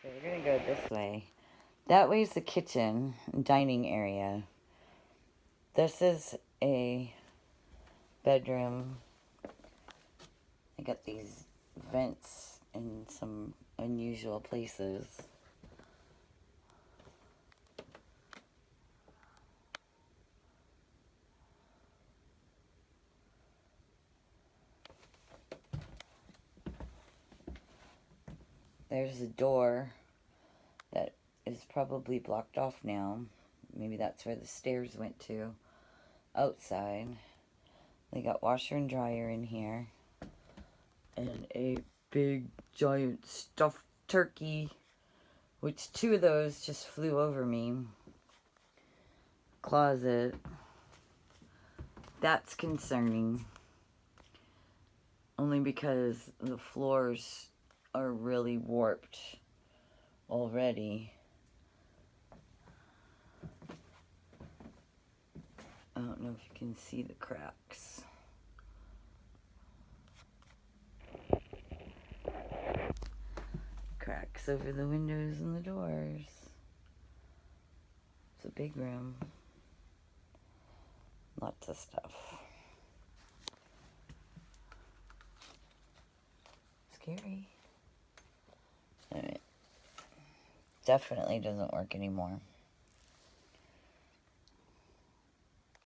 Okay, we're gonna go this way. That way's the kitchen, dining area. This is a bedroom. I got these vents in some unusual places. There's a door that is probably blocked off now. Maybe that's where the stairs went to. Outside. They got washer and dryer in here. And a big giant stuffed turkey, which 2 of those just flew over me. Closet. That's concerning. Only because the floors are really warped already. I don't know if you can see the cracks. Cracks over the windows and the doors. It's a big room. Lots of stuff. Scary. Alright. Definitely doesn't work anymore.